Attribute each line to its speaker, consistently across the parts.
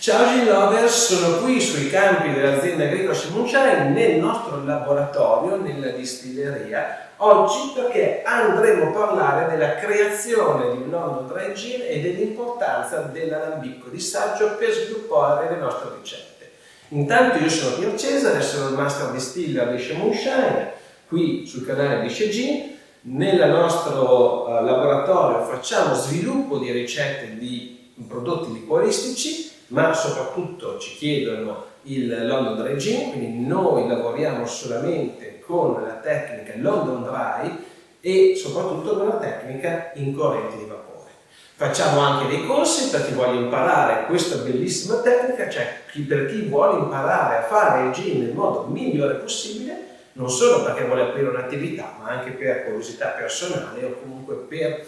Speaker 1: Ciao Gin Lovers, sono qui sui campi dell'azienda agricola Moonshine nel nostro laboratorio, nella distilleria, oggi perché andremo a parlare della creazione di un London Dry Gin e dell'importanza dell'alambico di saggio per sviluppare le nostre ricette. Intanto io sono Pier Cesare, sono il Master Distiller di Moonshine, qui sul canale di Gin. Nel nostro laboratorio facciamo sviluppo di ricette di prodotti liquoristici, ma soprattutto ci chiedono il London Dry Gin, quindi noi lavoriamo solamente con la tecnica London Dry e soprattutto con la tecnica in corrente di vapore. Facciamo anche dei corsi per chi vuole imparare questa bellissima tecnica, cioè per chi vuole imparare a fare il gin nel modo migliore possibile, non solo perché vuole aprire un'attività, ma anche per curiosità personale o comunque per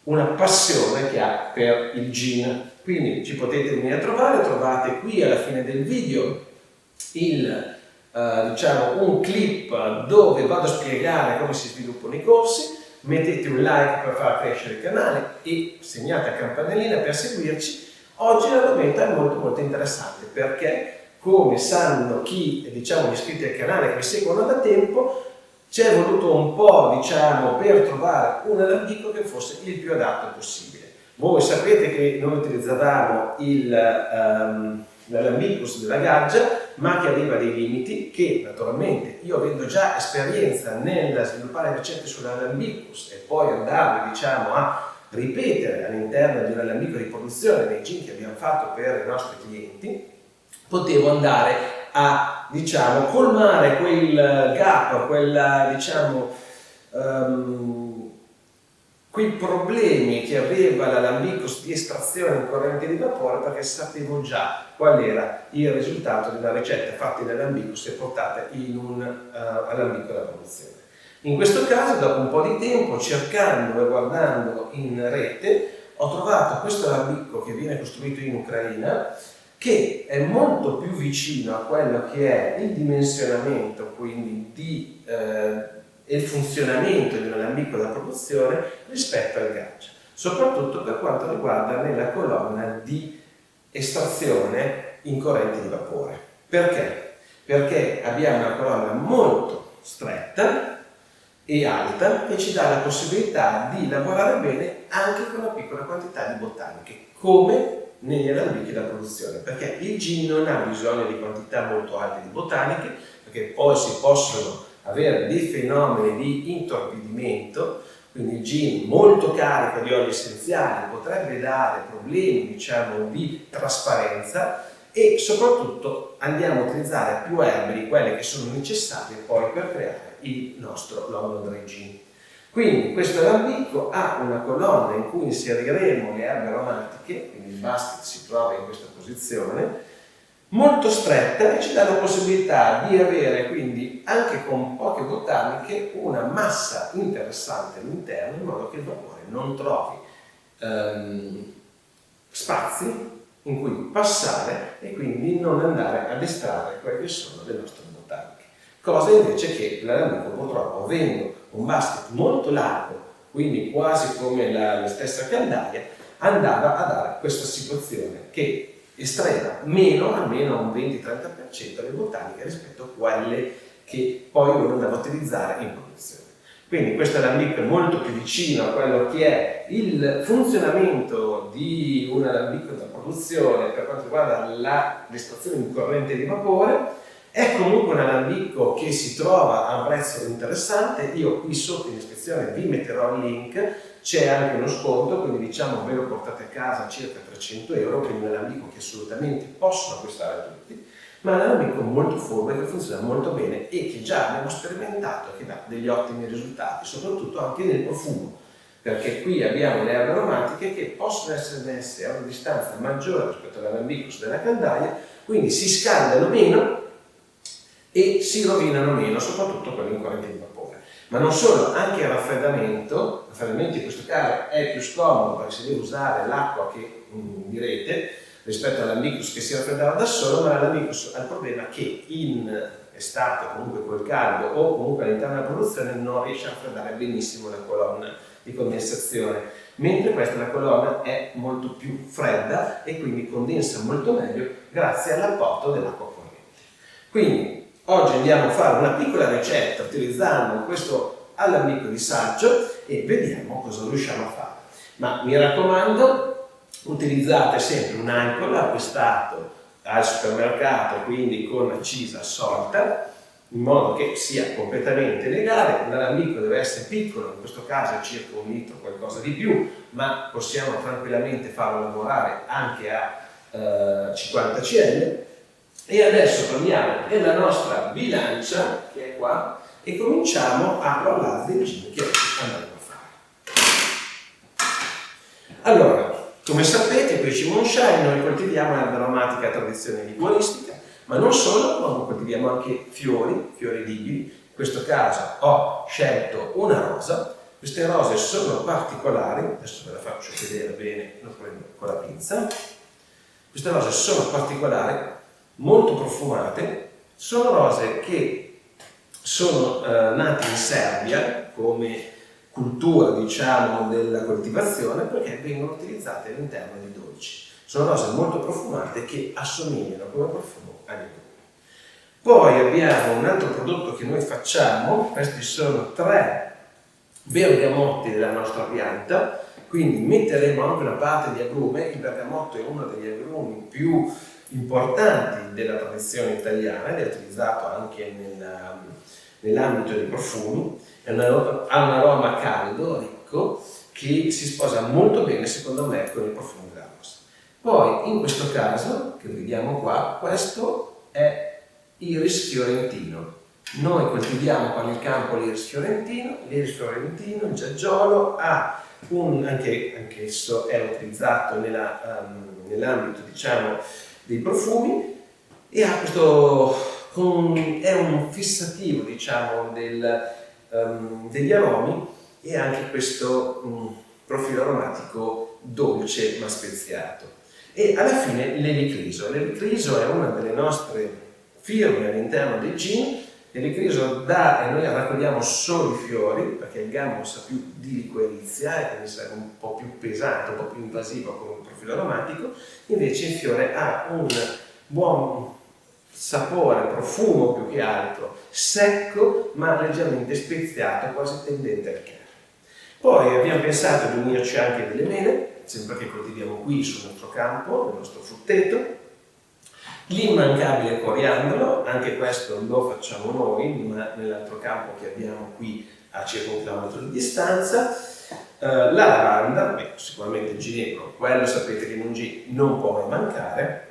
Speaker 1: una passione che ha per il gin. Quindi ci potete venire a trovare, trovate qui alla fine del video un clip dove vado a spiegare come si sviluppano i corsi, mettete un like per far crescere il canale e segnate la campanellina per seguirci. Oggi l'argomento è molto interessante perché, come sanno chi gli iscritti al canale che mi seguono da tempo, ci è voluto un po' per trovare un alambico che fosse il più adatto possibile. Voi sapete che noi utilizzavamo l'alambicus della Gaggia, ma che aveva dei limiti che naturalmente io, avendo già esperienza nel sviluppare ricette sull'alambicus e poi andarle a ripetere all'interno di un alambico di produzione nei gin che abbiamo fatto per i nostri clienti, potevo andare a colmare quel gap, quei problemi che aveva l'alambicus di estrazione in corrente di vapore, perché sapevo già qual era il risultato di una ricetta fatta in alambicus e portata in un alambico da produzione. In questo caso, dopo un po' di tempo, cercando e guardando in rete, ho trovato questo alambico che viene costruito in Ucraina, che è molto più vicino a quello che è il dimensionamento, quindi e il funzionamento di un alambico da produzione rispetto al Gaggia, soprattutto per quanto riguarda nella colonna di estrazione in corrente di vapore. Perché? Perché abbiamo una colonna molto stretta e alta che ci dà la possibilità di lavorare bene anche con una piccola quantità di botaniche, come negli alambichi da produzione, perché il gin non ha bisogno di quantità molto alte di botaniche, perché poi si possono avere dei fenomeni di intorpidimento, quindi il gin molto carico di oli essenziali potrebbe dare problemi di trasparenza, e soprattutto andiamo a utilizzare più erbe di quelle che sono necessarie poi per creare il nostro London Dry Gin. Quindi questo alambico ha una colonna in cui inseriremo le erbe aromatiche, quindi il basket si trova in questa posizione, molto stretta, e ci dà la possibilità di avere quindi anche con poche botaniche una massa interessante all'interno, in modo che il vapore non trovi spazi in cui passare e quindi non andare ad estrarre quelle che sono le nostre botaniche. Cosa invece che l'alambico, purtroppo, avendo un basket molto largo, quindi quasi come la stessa caldaia, andava a dare questa situazione che estraeva almeno un 20-30% le botaniche rispetto a quelle che poi uno andava a utilizzare in produzione. Quindi questo alambico è molto più vicino a quello che è il funzionamento di un alambico da produzione per quanto riguarda l'estrazione in corrente di vapore. È comunque un alambico che si trova a un prezzo interessante. Io qui sotto in descrizione vi metterò il link, c'è anche uno sconto, quindi ve lo portate a casa a circa 300 euro, quindi un alambico che assolutamente possono acquistare tutti, ma è un alambico molto furbo che funziona molto bene e che già abbiamo sperimentato, che dà degli ottimi risultati, soprattutto anche nel profumo, perché qui abbiamo le erbe aromatiche che possono essere messe a una distanza maggiore rispetto all'alambicus della caldaia, quindi si scaldano meno e si rovinano meno, soprattutto quelli in corrente di vapore. Ma non solo, anche il raffreddamento in questo caso è più scomodo perché si deve usare l'acqua che direte rispetto all'alambicus che si raffreddava da solo, ma l'alambicus ha il problema che in estate, comunque col caldo o comunque all'interno della produzione, non riesce a raffreddare benissimo la colonna di condensazione. mentre questa la colonna è molto più fredda e quindi condensa molto meglio grazie all'apporto dell'acqua corrente. Quindi oggi andiamo a fare una piccola ricetta utilizzando questo alambico di saggio e vediamo cosa riusciamo a fare. Ma mi raccomando, utilizzate sempre un alcol acquistato al supermercato, quindi con accisa assolta, in modo che sia completamente legale. L'alambico deve essere piccolo, in questo caso è circa 1 litro, qualcosa di più, ma possiamo tranquillamente farlo lavorare anche a 50 cl. E adesso prendiamo nella nostra bilancia, che è qua, e cominciamo a rollare del gin che andremo a fare. Allora, come sapete, qui a Moonshine noi coltiviamo erba aromatica tradizione liquoristica, ma non solo, ma coltiviamo anche fiori liberi. In questo caso ho scelto una rosa. Queste rose sono particolari, adesso ve la faccio vedere bene, lo prendo con la pinza. Queste rose sono particolari, molto profumate, sono rose che sono nate in Serbia come cultura, diciamo, della coltivazione, perché vengono utilizzate all'interno di dolci. Sono rose molto profumate che assomigliano come profumo agli agrumi. Poi abbiamo un altro prodotto che noi facciamo, questi sono 3 bergamotti della nostra pianta, quindi metteremo anche una parte di agrume. Il bergamotto è uno degli agrumi più importanti della tradizione italiana ed è utilizzato anche nell'ambito dei profumi. Ha un aroma caldo, ricco, che si sposa molto bene secondo me con il profumo della rosa. Poi in questo caso, che vediamo qua, questo è iris fiorentino. Noi coltiviamo qua nel campo l'iris fiorentino, il giaggiolo ha anch'esso è utilizzato nell'ambito, diciamo, dei profumi e ha questo, è un fissativo, diciamo, degli aromi e anche questo profilo aromatico dolce ma speziato. E alla fine l'elicriso. L'elicriso è una delle nostre firme all'interno dei gin. L'elicriso e noi raccogliamo solo i fiori perché il gambo sa più di liquirizia e quindi sarà un po' più pesante, un po' più invasivo come profilo aromatico. Invece il fiore ha un buon sapore, profumo più che altro, secco ma leggermente speziato, quasi tendente al chiaro. Poi abbiamo pensato di unirci anche delle mele, sempre che coltiviamo qui sul nostro campo, nel nostro frutteto. L'immancabile coriandolo, anche questo lo facciamo noi, ma nell'altro campo che abbiamo qui a circa 1 chilometro di distanza. La lavanda, sicuramente il ginepro, quello sapete che in un gin non può mai mancare.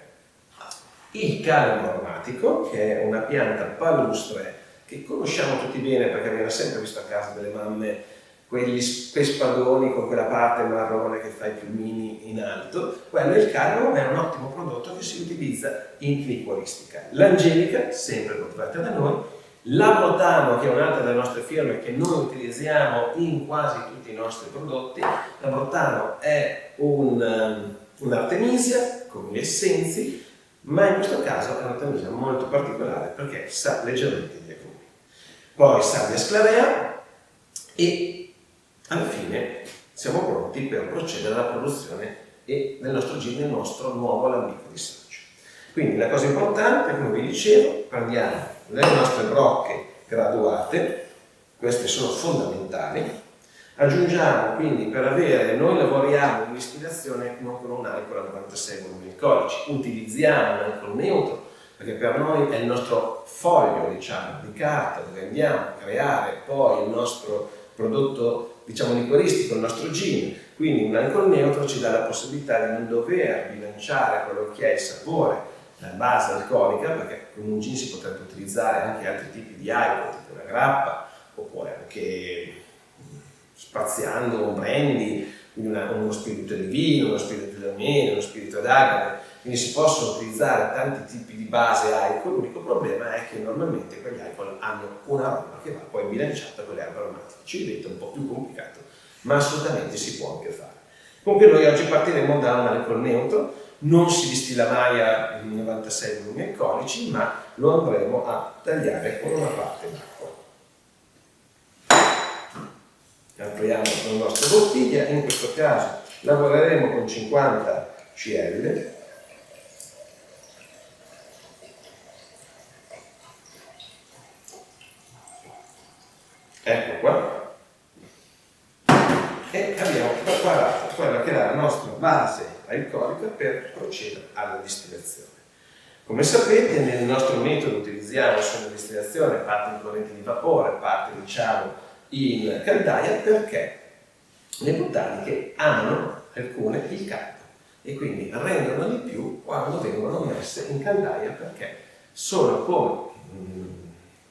Speaker 1: Il calamo aromatico, che è una pianta palustre che conosciamo tutti bene perché abbiamo sempre visto a casa delle mamme quei spadoni con quella parte marrone che fa i piumini in alto. Quello è il calamo, è un ottimo prodotto che si utilizza in liquoristica. L'angelica, sempre coltivata da noi. L'abrotano, che è un'altra delle nostre firme che noi utilizziamo in quasi tutti i nostri prodotti. L'abrotano è un'artemisia con gli essenzi, ma in questo caso è un'artemisia molto particolare perché sa leggermente di agrumi. Poi salvia sclarea e alla fine siamo pronti per procedere alla produzione del nostro gin, del nostro nuovo alambico di saggio. Quindi la cosa importante, come vi dicevo, prendiamo le nostre brocche graduate, queste sono fondamentali. Aggiungiamo quindi, noi lavoriamo in distillazione non con un alcol a 96 volumi alcolici, utilizziamo un alcol neutro perché per noi è il nostro foglio, diciamo, di carta dove andiamo a creare poi il nostro prodotto, diciamo, liquoristico, il nostro gin. Quindi un alcol neutro ci dà la possibilità di non dover bilanciare quello che è il sapore, la base alcolica, perché con un gin si potrebbe utilizzare anche altri tipi di alcol, tipo la grappa, oppure anche spaziando un brandy, quindi uno spirito di vino, uno spirito di almeno, uno spirito d'agave. Quindi si possono utilizzare tanti tipi di base alcol, l'unico problema è che normalmente quegli alcol hanno un aroma che va poi bilanciato con le erbe aromatiche. Ci diventa un po' più complicato, ma assolutamente si può anche fare. Comunque noi oggi partiremo da un alcol neutro, non si distilla mai a 96 volumi alcolici, ma lo andremo a tagliare con una parte d'acqua. Apriamo la nostra bottiglia, in questo caso lavoreremo con 50 cl. Ecco qua. E abbiamo preparato quella che è la nostra base alcolica per procedere alla distillazione. Come sapete, nel nostro metodo utilizziamo sulla distillazione parte in corrente di vapore, parte in caldaia, perché le botaliche hanno alcune il caldo e quindi rendono di più quando vengono messe in caldaia, perché sono come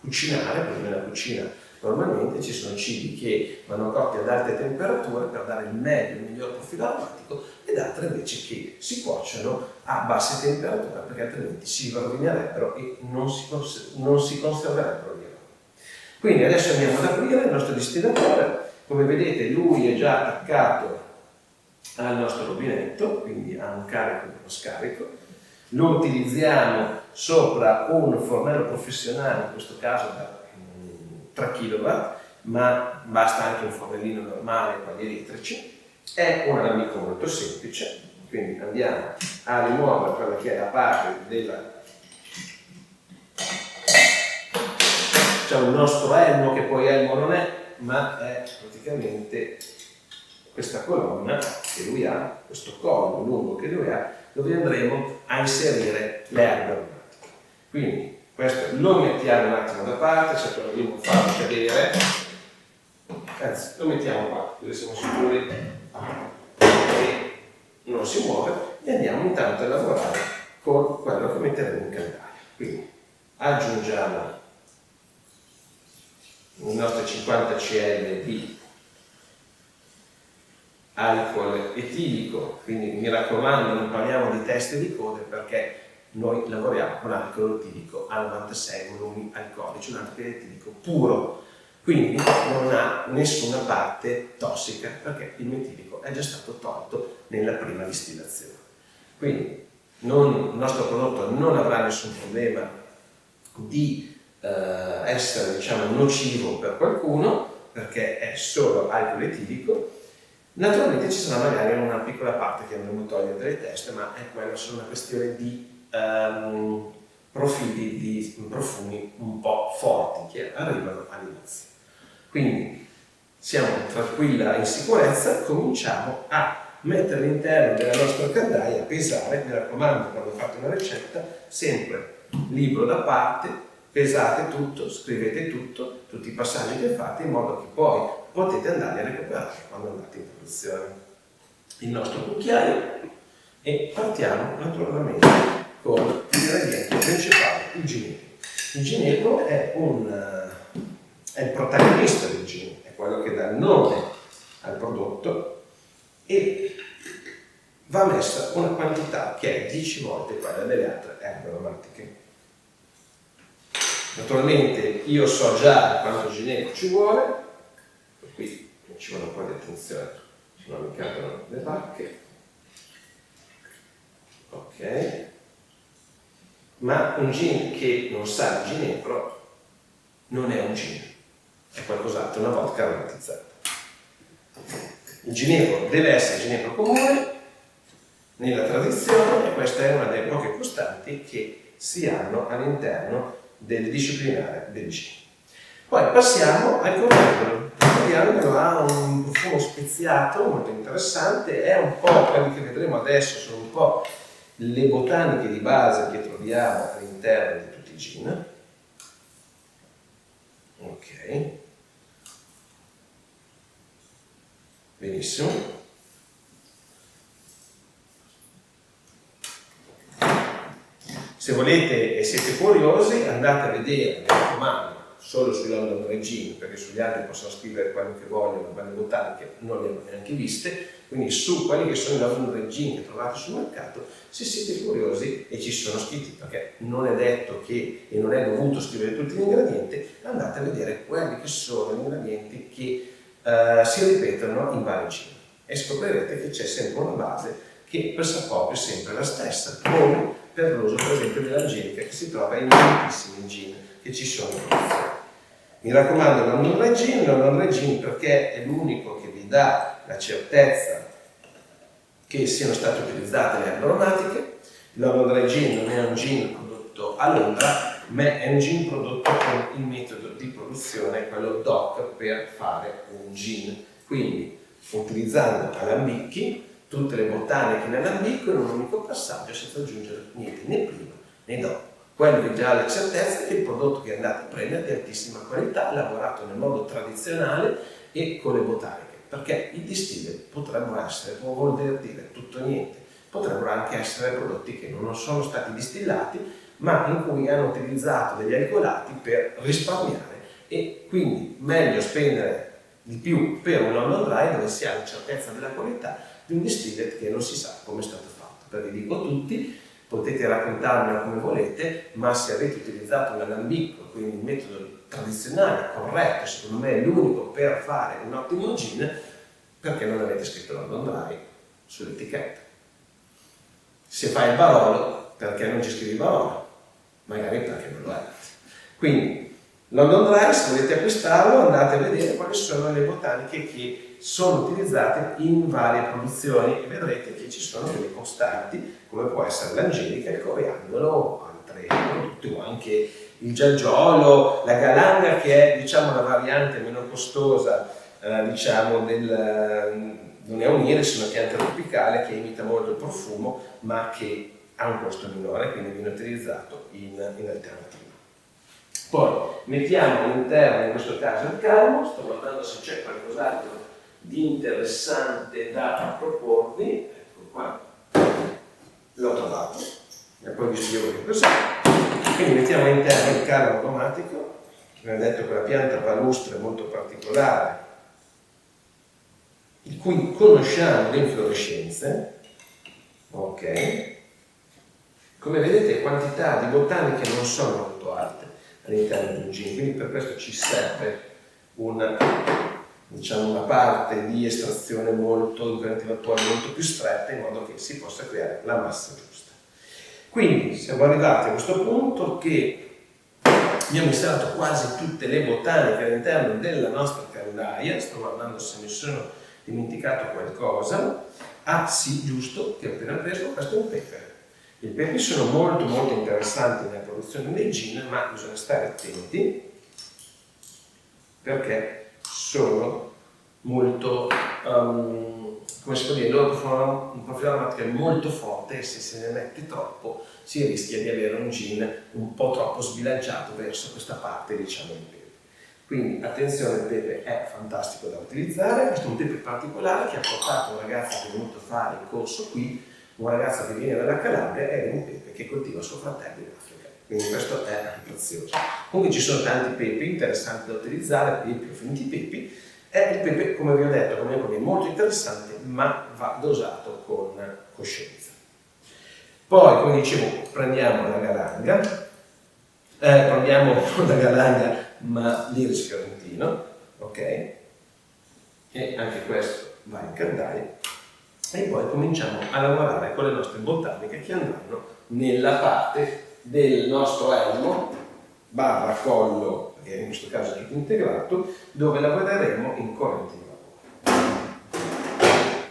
Speaker 1: cucinare, perché nella cucina normalmente ci sono cibi che vanno cotti ad alte temperature per dare il meglio, il miglior profilo aromatico, ed altre invece che si cuociono a basse temperature perché altrimenti si rovinerebbero e non si conserverebbero gli aromi. Quindi adesso andiamo ad aprire il nostro distillatore. Come vedete lui è già attaccato al nostro rubinetto, quindi ha un carico e uno scarico. Lo utilizziamo sopra un fornello professionale, in questo caso da 3 kW, ma basta anche un fornellino normale, quelli elettrici. È un alambico molto semplice, quindi andiamo a rimuovere quella che è la parte della, il nostro elmo, che poi elmo non è, ma è praticamente questa colonna che lui ha, questo collo lungo che lui ha, dove andremo a inserire le erbe aromatiche. Quindi questo lo mettiamo un attimo da parte, se proviamo a farlo cadere, anzi lo mettiamo qua, così siamo sicuri che non si muove, e andiamo intanto a lavorare con quello che metteremo in caldaia. Quindi aggiungiamo i nostri 50 cl di alcol etilico, quindi mi raccomando non parliamo di teste di code, perché noi lavoriamo con alcol etilico a 96 volumi alcolici, un alcol etilico puro, quindi non ha nessuna parte tossica perché il metilico è già stato tolto nella prima distillazione. Quindi il nostro prodotto non avrà nessun problema di essere nocivo per qualcuno, perché è solo alcol etilico. Naturalmente ci sarà magari una piccola parte che andremo a togliere dalle teste, ma è quella solo una questione di profili, di profumi un po' forti che arrivano all'inizio. Quindi siamo tranquilla, in sicurezza, cominciamo a mettere all'interno della nostra caldaia, pesare, mi raccomando, quando fate una ricetta, sempre libro da parte, pesate tutto, scrivete tutto, tutti i passaggi che fate, in modo che poi potete andare a recuperare quando andate in produzione. Il nostro cucchiaio, e partiamo naturalmente con l'ingrediente principale, il ginepro. Il ginepro è il protagonista del gin, è quello che dà il nome al prodotto, e va messa una quantità che è 10 volte quella delle altre erbe aromatiche. Naturalmente io so già quanto ginepro ci vuole, per cui ci vuole un po' di attenzione, se no mi cadono le bacche. Ok, ma un gin che non sa di ginepro non è un gin, è qualcos'altro, una vodka aromatizzata. Il ginepro deve essere ginepro comune nella tradizione, e questa è una delle poche costanti che si hanno all'interno del disciplinare del gin. Poi passiamo al coriandolo. Il coriandolo ha un profumo speziato molto interessante, è un po' quelli che vedremo adesso, sono un po' le botaniche di base che troviamo all'interno di tutti i gin. Ok, benissimo. Se volete e siete curiosi, andate a vedere, mi raccomando, solo sui London Dry Gin, perché sugli altri possono scrivere quello che vogliono, ma le botaniche non le hanno neanche viste. Quindi su quelli che sono i London Dry Gin che trovate sul mercato, se siete curiosi e ci sono scritti, perché non è detto che e non è dovuto scrivere tutti gli ingredienti, andate a vedere quelli che sono gli ingredienti che si ripetono in vari gin, e scoprirete che c'è sempre una base che per sapore è sempre la stessa, come per l'uso per esempio dell'angelica, che si trova in moltissimi gin che ci sono in produzione. Mi raccomando, il London Dry Gin perché è l'unico che vi dà la certezza che siano state utilizzate le erbe aromatiche. Il London Dry Gin non è un gin prodotto a Londra, ma è un gin prodotto con il metodo di produzione, quello DOC, per fare un gin. Quindi, utilizzando alambicchi, tutte le botaniche nell'alambicco in un unico passaggio senza aggiungere niente né prima né dopo. Quello che già ha la certezza è che il prodotto che andate a prendere è di altissima qualità, lavorato nel modo tradizionale e con le botaniche, perché i distilli potrebbero essere, può voler dire tutto o niente, potrebbero anche essere prodotti che non sono stati distillati, ma in cui hanno utilizzato degli alcolati per risparmiare e quindi meglio spendere di più per un London Dry dove si ha la certezza della qualità di un distillate che non si sa come è stato fatto. Perché dico tutti, potete raccontarmelo come volete, ma se avete utilizzato un alambicco, quindi il metodo tradizionale, corretto, secondo me è l'unico per fare un ottimo gin, perché non avete scritto London Dry sull'etichetta? Se fai il Barolo, perché non ci scrivi Barolo? Magari perché non lo è. Quindi, London Dry, se volete acquistarlo, andate a vedere quali sono le botaniche che sono utilizzate in varie produzioni e vedrete che ci sono delle costanti, come può essere l'angelica, il coriandolo, altri prodotti, o anche il giaggiolo, la galanga, che è diciamo la variante meno costosa, diciamo non è un iris, è una pianta tropicale che imita molto il profumo, ma che ha un costo minore, quindi viene utilizzato in alternativa. Poi mettiamo all'interno, in questo caso, il calmo. Sto guardando se c'è qualcos'altro di interessante da proporvi. Ecco qua, l'ho trovato e poi vi spiego che cos'è. Quindi mettiamo all'interno il calmo aromatico, abbiamo detto che è una pianta palustre molto particolare, di cui conosciamo le infiorescenze. Ok, come vedete quantità di botaniche non sono molto alte all'interno di un gin, quindi per questo ci serve una parte di estrazione molto più stretta, in modo che si possa creare la massa giusta. Quindi siamo arrivati a questo punto che abbiamo installato quasi tutte le botaniche all'interno della nostra caldaia. Sto guardando se mi sono dimenticato qualcosa. Ah sì, giusto, che ho appena preso, questo è un pepe. I pepi sono molto interessanti nella produzione dei gin, ma bisogna stare attenti perché sono molto, come si può dire, loro un profilo aromatico molto forte e se ne mette troppo si rischia di avere un gin un po' troppo sbilanciato verso questa parte, diciamo, di pepe. Quindi attenzione, il pepe è fantastico da utilizzare. Questo è un pepe particolare che ha portato un ragazzo che è venuto a fare il corso qui, un ragazzo che viene dalla Calabria, è un pepe che coltiva suo fratello in Africa, quindi questo è prezioso. Comunque ci sono tanti pepi interessanti da utilizzare, pepi o finti pepi. È il pepe, come vi ho detto, come è molto interessante, ma va dosato con coscienza. Poi, come dicevo, prendiamo la galanga, ma l'iris fiorentino, ok? E anche questo va in caldaia. E poi cominciamo a lavorare con le nostre botaniche che andranno nella parte del nostro elmo barra collo, che in questo caso è tutto integrato, dove lavoreremo in corrente di vapore.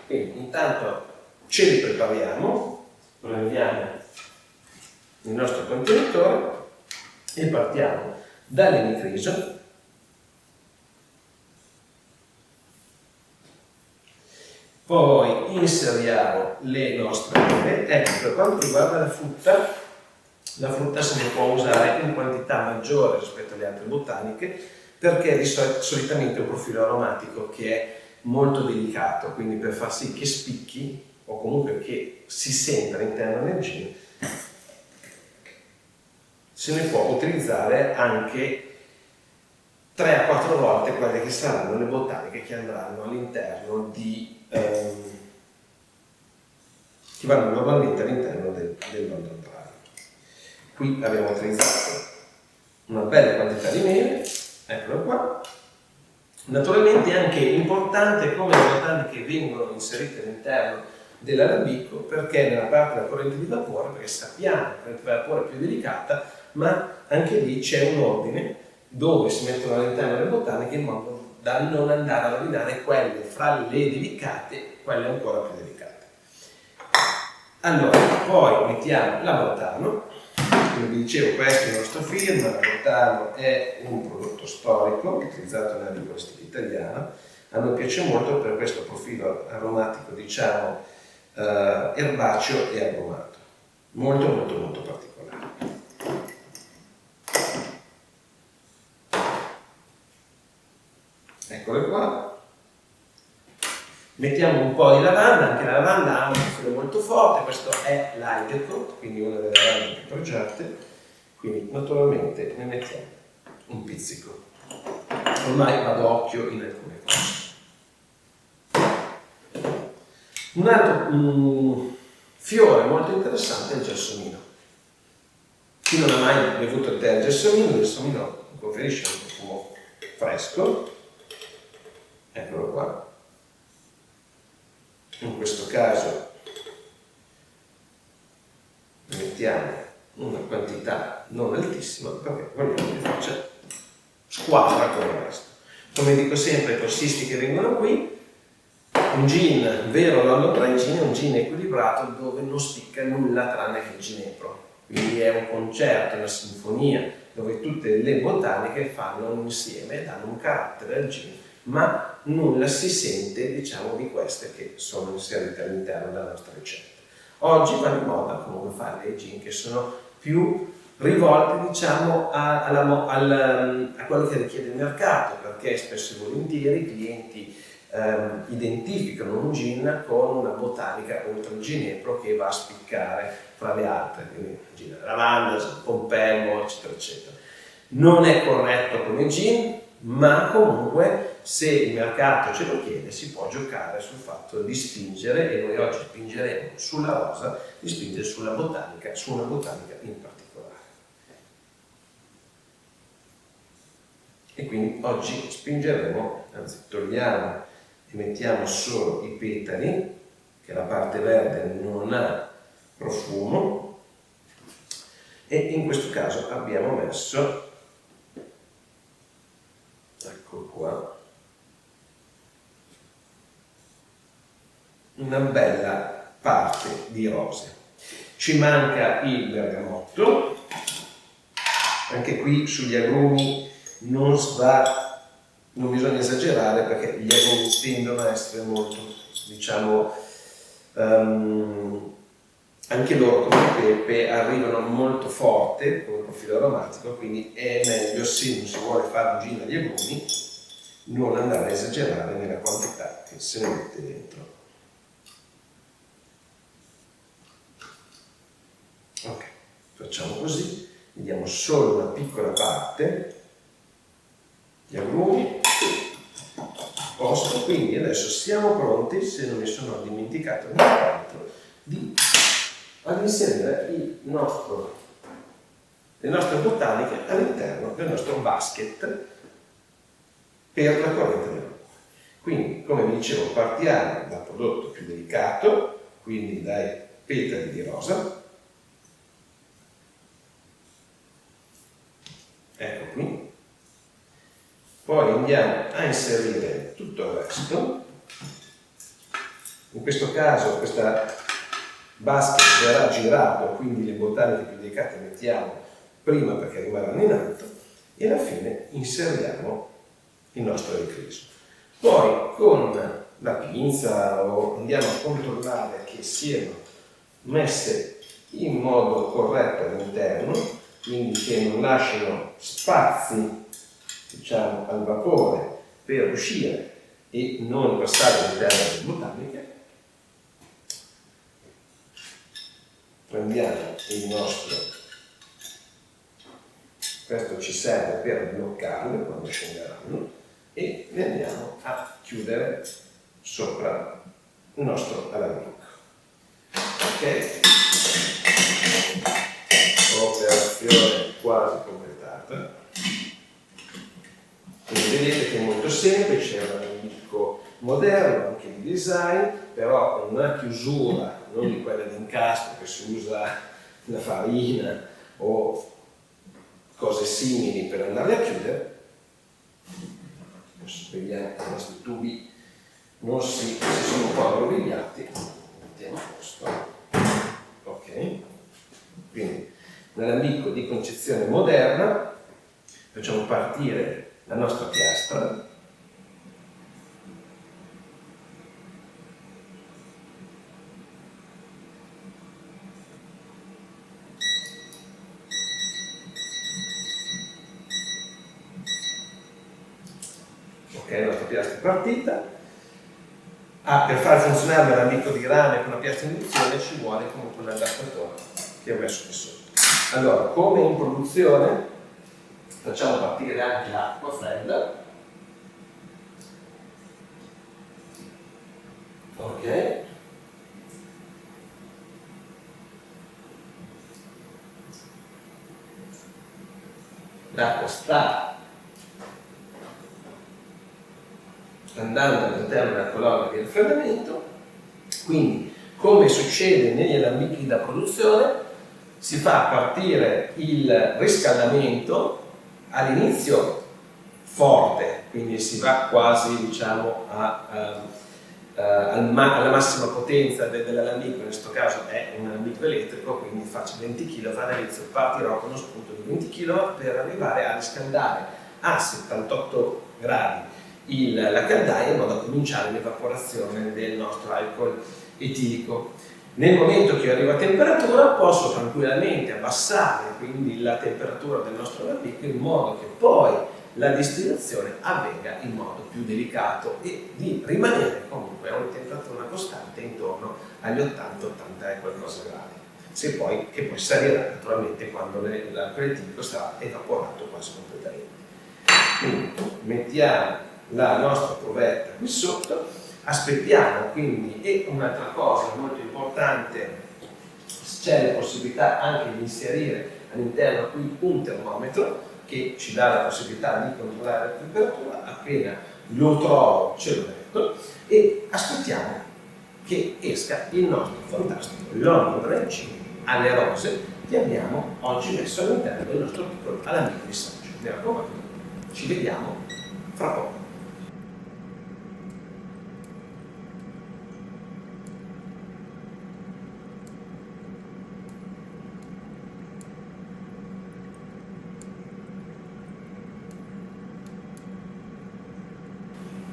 Speaker 1: Quindi intanto ce li prepariamo, prendiamo il nostro contenitore e partiamo dall'emicriso. Poi inseriamo le nostre mele. Ecco, per quanto riguarda la frutta se ne può usare in quantità maggiore rispetto alle altre botaniche, perché solitamente è un profilo aromatico che è molto delicato, quindi per far sì che spicchi o comunque che si senta all'interno del gin, se ne può utilizzare anche 3 a 4 volte quelle che saranno le botaniche che andranno all'interno che vanno normalmente all'interno del London Dry. Qui abbiamo utilizzato una bella quantità di mele, eccolo qua. Naturalmente è anche importante come le botaniche vengono inserite all'interno dell'alambicco, perché nella parte della corrente di vapore, perché sappiamo che la corrente di vapore è più delicata, ma anche lì c'è un ordine dove si mettono all'interno le botaniche in modo da non andare a rovinare quelle fra le delicate, quelle ancora più delicate. Allora, poi mettiamo l'abotano. Come vi dicevo, questo è il nostro film. L'abotano è un prodotto storico utilizzato nella linguistica italiana. A noi piace molto per questo profilo aromatico, diciamo, erbaceo e agrumato. Molto, molto, molto particolare. Eccole qua. Mettiamo un po' di lavanda, anche la lavanda ha un profilo molto forte, questo è l'Idecot, quindi una delle lavande più pregiate, quindi naturalmente ne mettiamo un pizzico. Ormai vado a occhio in alcune cose. Un altro fiore molto interessante è il gelsomino. Chi non ha mai bevuto il tè al gelsomino conferisce un profumo fresco. Eccolo qua. In questo caso mettiamo una quantità non altissima perché vogliamo che faccia squadra con il resto. Come dico sempre ai corsisti che vengono qui, un gin vero London Dry Gin è un gin equilibrato dove non spicca nulla tranne che il ginepro. Quindi è un concerto, una sinfonia dove tutte le botaniche fanno un insieme, danno un carattere al gin, ma nulla si sente, diciamo, di queste che sono inserite all'interno della nostra ricetta. Oggi va di moda comunque fare dei gin che sono più rivolte, diciamo, a quello che richiede il mercato, perché spesso e volentieri i clienti identificano un gin con una botanica oltre il ginepro che va a spiccare fra le altre, quindi gin alla lavanda, pompelmo, eccetera, eccetera. Non è corretto come gin, ma comunque se il mercato ce lo chiede si può giocare sul fatto di spingere, e noi oggi spingeremo sulla rosa, di spingere sulla botanica, su una botanica in particolare. E quindi oggi spingeremo, anzi togliamo e mettiamo solo i petali, che la parte verde non ha profumo, e in questo caso abbiamo messo, ecco qua, una bella parte di rose. Ci manca il bergamotto, anche qui sugli agrumi non bisogna esagerare perché gli agrumi tendono a essere molto, diciamo, anche loro come il pepe arrivano molto forte come profilo aromatico, quindi è meglio, se non si vuole fare un gin agli agrumi, non andare a esagerare nella quantità che se ne mette dentro. Ok, facciamo così, vediamo solo una piccola parte di agrumi, posto, quindi adesso siamo pronti, se non mi sono dimenticato nient'altro, ad inserire le nostre botaniche all'interno del nostro basket per la corrente dell'acqua. Quindi, come vi dicevo, partiamo dal prodotto più delicato, quindi dai petali di rosa. Ecco qui. Poi andiamo a inserire tutto il resto. In questo caso questa basket verrà girato, quindi le botaniche più delicate mettiamo prima perché rimarranno in alto, e alla fine inseriamo il nostro ripreso. Poi con la pinza andiamo a controllare che siano messe in modo corretto all'interno, quindi che non lasciano spazi, diciamo, al vapore per uscire e non passare all'interno delle botaniche. Prendiamo il nostro, questo ci serve per bloccarle quando scenderanno, e le andiamo a chiudere sopra il nostro alambico. Ok? Operazione quasi completata. Quindi vedete che è molto semplice, è un alambico moderno anche di design, però con una chiusura non di quella di incastro che si usa la farina o cose simili per andarle a chiudere. Adesso vediamo che i nostri tubi non si sono un po' aggrovigliati, mettiamo a posto. Ok, quindi nell'ambito di concezione moderna facciamo partire la nostra piastra. Ok, la nostra piastra è partita. Per far funzionare l'ambito di rame con la piastra in induzione ci vuole comunque un adattatore che ho messo qui sotto. Allora, come in produzione, facciamo partire anche l'acqua fredda. Ok. L'acqua sta andando all'interno della colonna di raffreddamento, quindi come succede negli alambichi da produzione si fa partire il riscaldamento all'inizio forte, quindi si va quasi diciamo alla massima potenza dell'alambico, in questo caso è un alambico elettrico, quindi faccio 20 kW, all'inizio partirò con uno spunto di 20 kW per arrivare a riscaldare a 78 gradi la caldaia in modo da cominciare l'evaporazione del nostro alcol etilico. Nel momento che io arrivo a temperatura posso tranquillamente abbassare quindi la temperatura del nostro alambico in modo che poi la distillazione avvenga in modo più delicato e di rimanere comunque a una temperatura costante intorno agli 80-80 e qualcosa gradi, che poi salirà naturalmente quando l'alcol etilico sarà evaporato quasi completamente. Quindi mettiamo la nostra provetta qui sotto, aspettiamo quindi, e un'altra cosa molto importante, c'è la possibilità anche di inserire all'interno qui un termometro che ci dà la possibilità di controllare la temperatura. Appena lo trovo ce lo metto e aspettiamo che esca il nostro fantastico London Dry Gin alle rose che abbiamo oggi messo all'interno del nostro piccolo alambico di saggio. Mi raccomando, ci vediamo fra poco.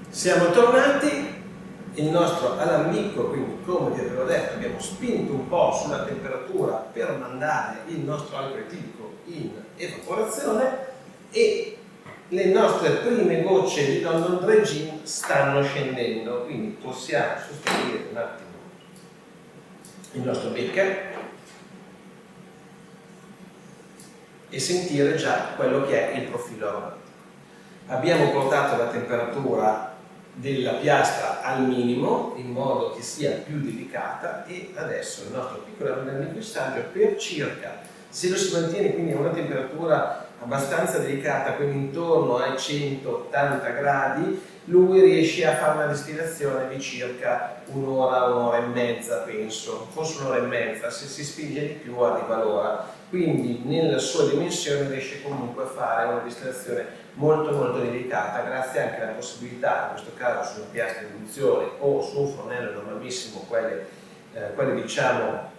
Speaker 1: Siamo tornati, il nostro alambico, quindi come vi avevo detto abbiamo spinto un po' sulla temperatura per mandare il nostro alcol etilico in evaporazione e le nostre prime gocce di London Dry Gin stanno scendendo, quindi possiamo sostituire un attimo il nostro becker e sentire già quello che è il profilo aromatico. Abbiamo portato la temperatura della piastra al minimo in modo che sia più delicata e adesso il nostro piccolo alambico di saggio per circa, se lo si mantiene quindi a una temperatura abbastanza delicata, quindi intorno ai 180 gradi, lui riesce a fare una distillazione di circa un'ora, un'ora e mezza, penso, forse un'ora e mezza, se si spinge di più arriva l'ora, quindi nella sua dimensione riesce comunque a fare una distillazione molto molto delicata, grazie anche alla possibilità, in questo caso su una piastra di induzione o su un fornello normalissimo, quelli diciamo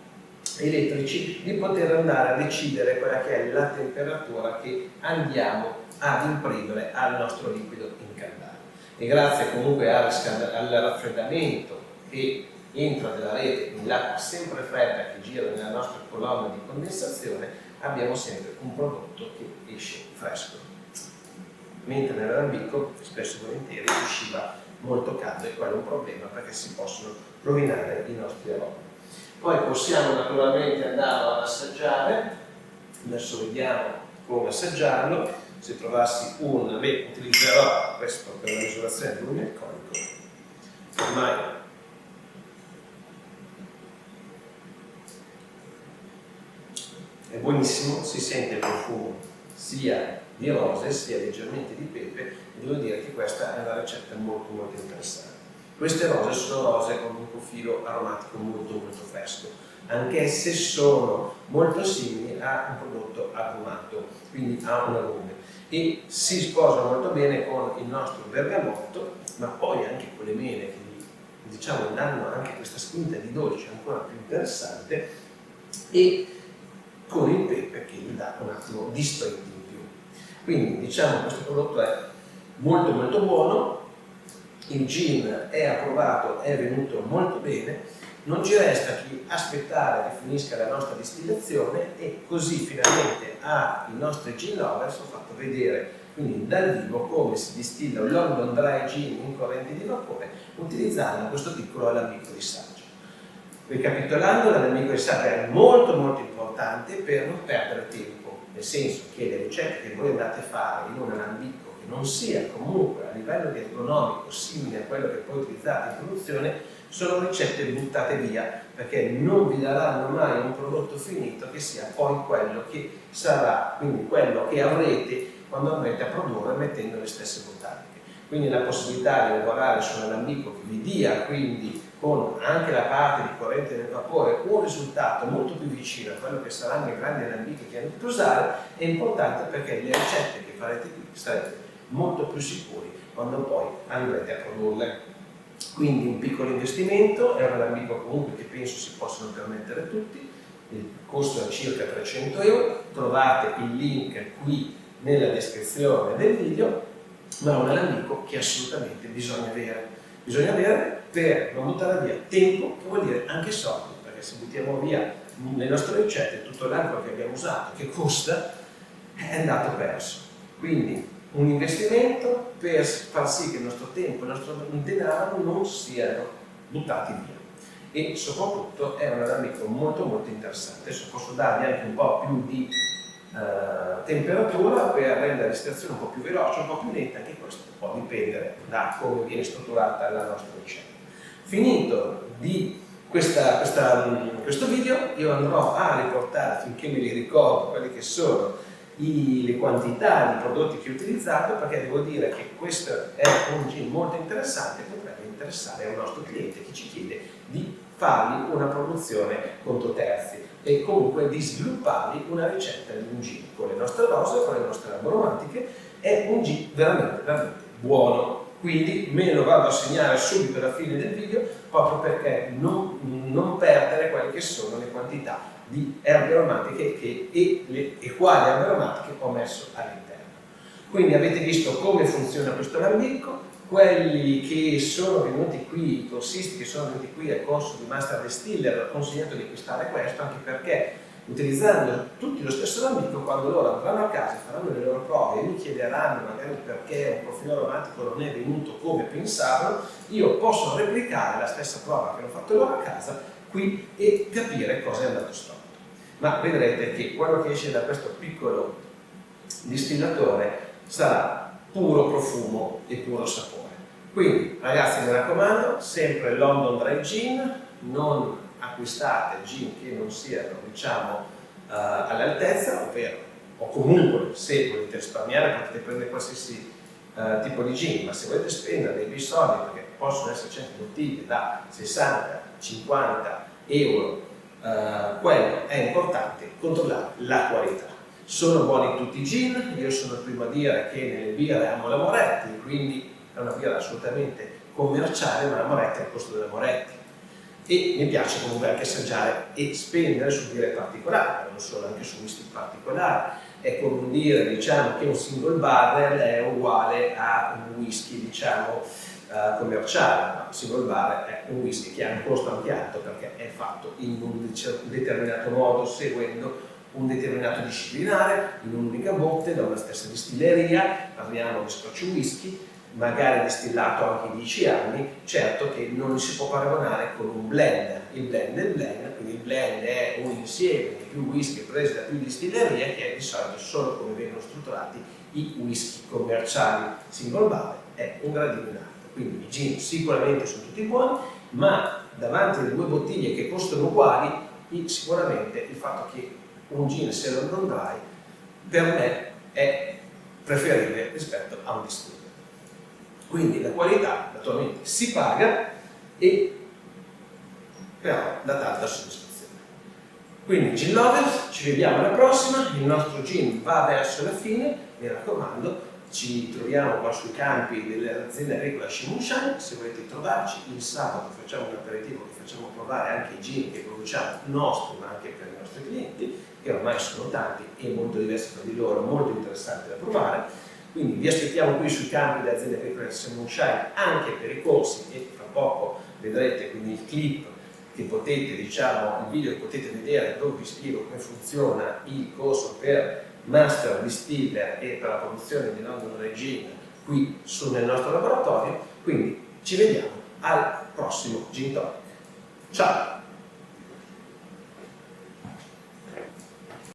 Speaker 1: elettrici, di poter andare a decidere quella che è la temperatura che andiamo ad imprimere al nostro liquido incandale. E grazie comunque al raffreddamento che entra nella rete, quindi l'acqua sempre fredda che gira nella nostra colonna di condensazione, abbiamo sempre un prodotto che esce fresco. Mentre nell'alambico spesso e volentieri usciva molto caldo e quello è un problema perché si possono rovinare i nostri aromi. Poi possiamo naturalmente andarlo ad assaggiare, adesso vediamo come assaggiarlo. Se trovassi utilizzerò questo per la misurazione del volume alcolico, ormai è buonissimo, si sente il profumo sia di rose sia leggermente di pepe e devo dire che questa è una ricetta molto molto interessante. Queste rose sono rose con un profilo aromatico molto molto fresco, anche se sono molto simili a un prodotto agrumato quindi ha un agrume e si sposa molto bene con il nostro bergamotto, ma poi anche con le mele che diciamo danno anche questa spinta di dolce ancora più interessante, e con il pepe che gli dà un attimo di sprint in più. Quindi diciamo questo prodotto è molto molto buono, il gin è approvato, è venuto molto bene, non ci resta che aspettare che finisca la nostra distillazione e così finalmente ai nostri gin lovers ho fatto vedere quindi dal vivo come si distilla un London Dry Gin in corrente di vapore utilizzando questo piccolo alambico di saggio. Ricapitolando, l'alambico di saggio è molto molto importante per non perdere tempo, nel senso che le ricette che voi andate a fare in un alambico che non sia comunque a livello di ergonomico simile a quello che poi utilizzate in produzione sono ricette buttate via, perché non vi daranno mai un prodotto finito che sia poi quello che sarà, quindi quello che avrete quando andrete a produrre mettendo le stesse botaniche. Quindi la possibilità di lavorare su un alambico che vi dia quindi con anche la parte di corrente del vapore un risultato molto più vicino a quello che saranno i grandi alambichi che andrete a usare è importante, perché le ricette che farete qui sarete molto più sicuri quando poi andrete a produrle. Quindi un piccolo investimento, è un alambico comunque che penso si possano permettere tutti, il costo è circa 300 euro, trovate il link qui nella descrizione del video, ma è un alambico che assolutamente bisogna avere per non buttare via tempo, che vuol dire anche soldi, perché se buttiamo via le nostre ricette tutto l'alcol che abbiamo usato, che costa, è andato perso. Quindi un investimento per far sì che il nostro tempo e il nostro denaro non siano buttati via, e soprattutto è un alambico molto molto interessante. Adesso posso darvi anche un po' più di temperatura per rendere la distillazione un po' più veloce, un po' più lenta, anche questo può dipendere da come viene strutturata la nostra ricetta. Finito di questo video, io andrò a riportare, finché me li ricordo, quelle che sono le quantità di prodotti che ho utilizzato, perché devo dire che questo è un gin molto interessante e potrebbe interessare al nostro cliente che ci chiede di fargli una produzione conto terzi e comunque di sviluppargli una ricetta di un gin con le nostre dose, con le nostre aromatiche. È un gin veramente veramente buono, quindi me lo vado a segnare subito alla fine del video, proprio perché non perdere quelle che sono le quantità di erbe aromatiche e quali erbe aromatiche ho messo all'interno. Quindi avete visto come funziona questo alambico. Quelli che sono venuti qui, i corsisti che sono venuti qui al corso di Master Distiller, ho consigliato di acquistare questo, anche perché utilizzando tutti lo stesso alambico, quando loro andranno a casa e faranno le loro prove e mi chiederanno magari perché un profilo aromatico non è venuto come pensavano, io posso replicare la stessa prova che ho fatto loro a casa qui e capire cosa è andato storto. Ma vedrete che quello che esce da questo piccolo distillatore sarà puro profumo e puro sapore. Quindi ragazzi, mi raccomando, sempre London Dry Gin, non acquistate gin che non siano, diciamo, all'altezza, ovvero, o comunque se volete risparmiare potete prendere qualsiasi tipo di gin, ma se volete spendere dei bei soldi, perché possono essere 100 bottiglie da 60-50 euro, quello è importante, controllare la qualità. Sono buoni tutti i gin, io sono il primo a dire che nelle birre amo la Moretti, quindi è una birra assolutamente commerciale, ma la Moretti è il costo della Moretti. E mi piace comunque anche assaggiare e spendere su birre particolari, non solo, anche su whisky particolari. È come dire, diciamo, che un single barrel è uguale a un whisky, diciamo, commerciale. Un single barrel è un whisky che ha un costo anche alto perché è fatto in un determinato modo, seguendo un determinato disciplinare, in un'unica botte, da una stessa distilleria. Parliamo di Scotch whisky, magari distillato anche 10 anni, certo che non si può paragonare con un blend. Il blend è il blend, quindi il blend è un insieme di più whisky presi da più distillerie, che è di solito solo come vengono strutturati i whisky commerciali single barrel, è un gradino in alto. Quindi i gin sicuramente sono tutti buoni, ma davanti alle due bottiglie che costano uguali, sicuramente il fatto che un gin sia London Dry per me è preferibile rispetto a un distiller. Quindi la qualità naturalmente si paga, e però da tanta soddisfazione. Quindi Gin Lovers, ci vediamo alla prossima, il nostro gin va verso la fine, mi raccomando, ci troviamo qua sui campi dell'azienda agricola Shimoonshan, se volete trovarci il sabato facciamo un aperitivo che facciamo provare anche i gin che produciamo nostri ma anche per i nostri clienti, che ormai sono tanti e molto diversi tra di loro, molto interessanti da provare. Quindi vi aspettiamo qui sui campi dell'azienda agricola Shimoonshan anche per i corsi e fra poco vedrete quindi il clip che potete, diciamo, il video che potete vedere dove vi spiego come funziona il corso per Master Distiller e per la produzione di London Dry Gin qui nel nostro laboratorio. Quindi ci vediamo al prossimo Gin Tonic. Ciao!